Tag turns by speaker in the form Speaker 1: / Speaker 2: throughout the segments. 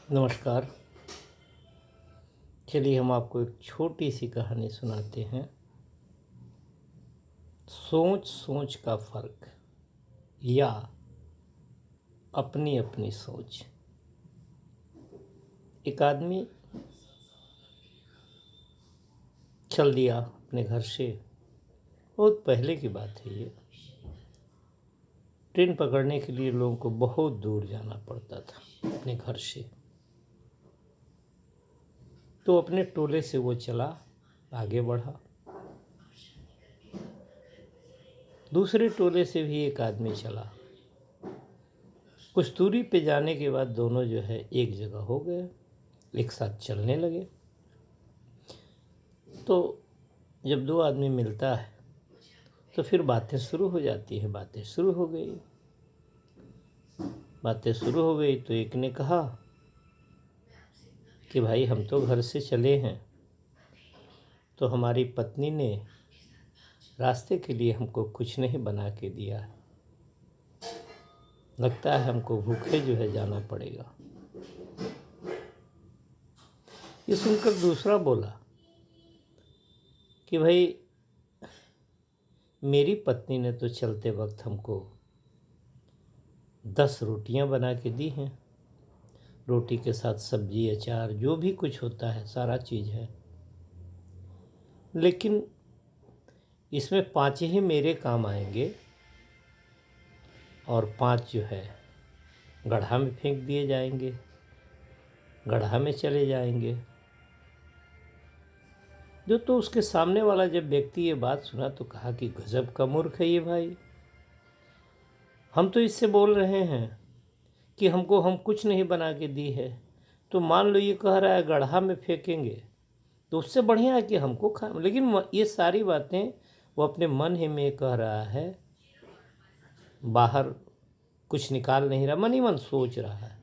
Speaker 1: नमस्कार। चलिए हम आपको एक छोटी सी कहानी सुनाते हैं। सोच सोच का फर्क या अपनी अपनी सोच। एक आदमी चल दिया अपने घर से। बहुत पहले की बात है ये। ट्रेन पकड़ने के लिए लोगों को बहुत दूर जाना पड़ता था अपने घर से। तो अपने टोले से वो चला, आगे बढ़ा। दूसरे टोले से भी एक आदमी चला। कुछ दूरी पे जाने के बाद दोनों जो है एक जगह हो गए, एक साथ चलने लगे। तो जब दो आदमी मिलता है तो फिर बातें शुरू हो जाती है। बातें शुरू हो गई तो एक ने कहा कि भाई हम तो घर से चले हैं, तो हमारी पत्नी ने रास्ते के लिए हमको कुछ नहीं बना के दिया है, लगता है हमको भूखे जो है जाना पड़ेगा। ये सुनकर दूसरा बोला कि भाई मेरी पत्नी ने तो चलते वक्त हमको 10 रोटियां बना के दी हैं। रोटी के साथ सब्जी, अचार, जो भी कुछ होता है सारा चीज़ है, लेकिन इसमें 5 ही मेरे काम आएंगे और 5 जो है गड्ढा में फेंक दिए जाएंगे, गड्ढा में चले जाएंगे। जो तो उसके सामने वाला जब व्यक्ति ये बात सुना तो कहा कि गजब का मूर्ख है ये भाई। हम तो इससे बोल रहे हैं कि हम कुछ नहीं बना के दी है, तो मान लो ये कह रहा है गड्ढा में फेंकेंगे, तो उससे बढ़िया है कि हमको खा। लेकिन ये सारी बातें वो अपने मन ही में कह रहा है, बाहर कुछ निकाल नहीं रहा, मन ही मन सोच रहा है।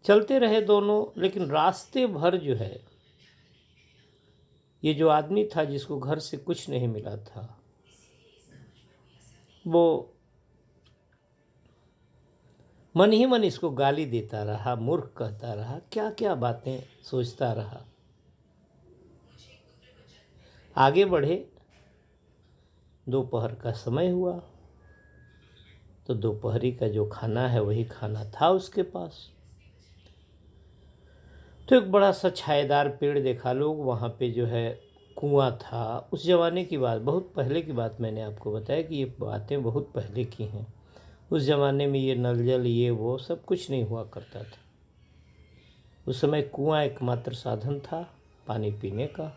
Speaker 1: चलते रहे दोनों, लेकिन रास्ते भर जो है ये जो आदमी था जिसको घर से कुछ नहीं मिला था, वो मन ही मन इसको गाली देता रहा, मूर्ख कहता रहा, क्या क्या बातें सोचता रहा। आगे बढ़े, दोपहर का समय हुआ, तो दोपहरी का जो खाना है वही खाना था उसके पास। तो एक बड़ा सा छायादार पेड़ देखा। लोग वहाँ पे जो है कुआं था। उस ज़माने की बात, बहुत पहले की बात मैंने आपको बताया कि ये बातें बहुत पहले की हैं। उस ज़माने में ये नल जल ये वो सब कुछ नहीं हुआ करता था। उस समय कुआं एकमात्र साधन था पानी पीने का।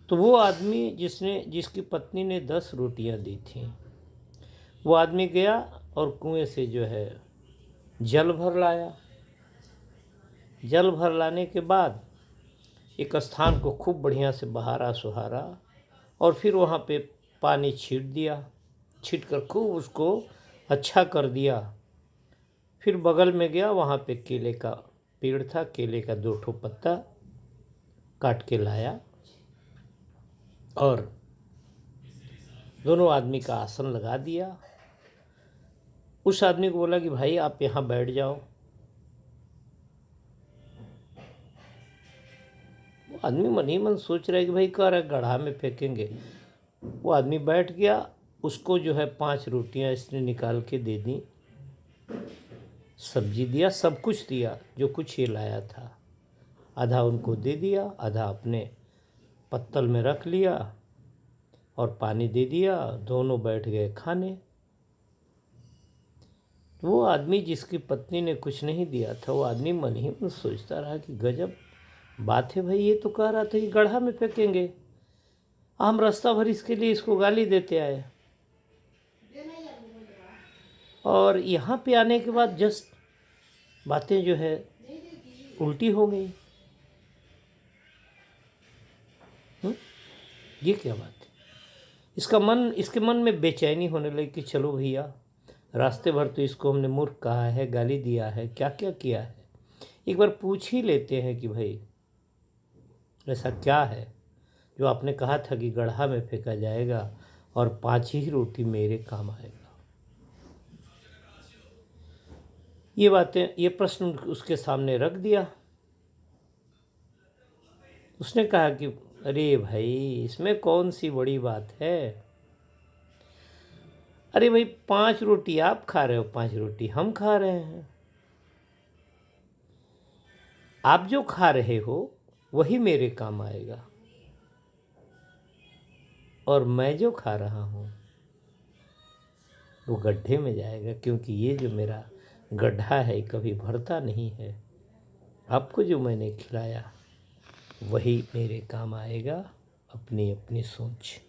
Speaker 1: तो वो आदमी जिसकी पत्नी ने 10 रोटियां दी थी, वो आदमी गया और कुएं से जो है जल भर लाया। जल भर लाने के बाद एक स्थान को खूब बढ़िया से बहारा सुहारा और फिर वहाँ पे पानी छीट दिया। छीट कर खूब उसको अच्छा कर दिया। फिर बगल में गया, वहाँ पे केले का पेड़ था, केले का 2 ठो पत्ता काट के लाया और दोनों आदमी का आसन लगा दिया। उस आदमी को बोला कि भाई आप यहाँ बैठ जाओ। वो आदमी मन ही मन सोच रहा है कि भाई कह रहा है गड्ढा में फेंकेंगे। वो आदमी बैठ गया। उसको जो है 5 रोटियां इसने निकाल के दे दी, सब्जी दिया, सब कुछ दिया जो कुछ ये लाया था। आधा उनको दे दिया, आधा अपने पत्तल में रख लिया और पानी दे दिया। दोनों बैठ गए खाने। वो आदमी जिसकी पत्नी ने कुछ नहीं दिया था, वो आदमी मन ही मन सोचता रहा कि गजब बात है भाई, ये तो कह रहा था कि गड्ढा में फेंकेंगे, हम रास्ता भर इसके लिए इसको गाली देते आए, और यहाँ पे आने के बाद जस्ट बातें जो है उल्टी हो गई। ये क्या बात है। इसके मन में बेचैनी होने लगी कि चलो भैया, रास्ते भर तो इसको हमने मूर्ख कहा है, गाली दिया है, क्या क्या किया है, एक बार पूछ ही लेते हैं कि भाई ऐसा क्या है जो आपने कहा था कि गड्ढा में फेंका जाएगा और 5 ही रोटी मेरे काम आएगा। ये बातें, ये प्रश्न उसके सामने रख दिया। उसने कहा कि अरे भाई, इसमें कौन सी बड़ी बात है। अरे भाई, 5 रोटी आप खा रहे हो, 5 रोटी हम खा रहे हैं। आप जो खा रहे हो वही मेरे काम आएगा, और मैं जो खा रहा हूँ वो गड्ढे में जाएगा, क्योंकि ये जो मेरा गड्ढा है कभी भरता नहीं है। आपको जो मैंने खिलाया वही मेरे काम आएगा। अपनी अपनी सोच।